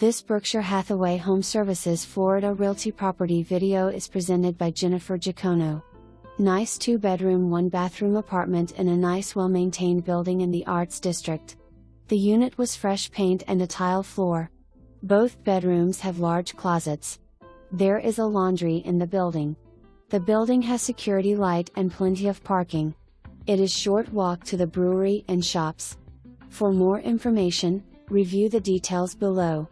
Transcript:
This Berkshire Hathaway HomeServices Florida Realty property video is presented by Jennifer Jacono. Nice 2-bedroom 1-bathroom apartment in a nice well-maintained building in the Arts District. The unit was fresh paint and a tile floor. Both bedrooms have large closets. There is a laundry in the building. The building has security light and plenty of parking. It is short walk to the brewery and shops. For more information, review the details below.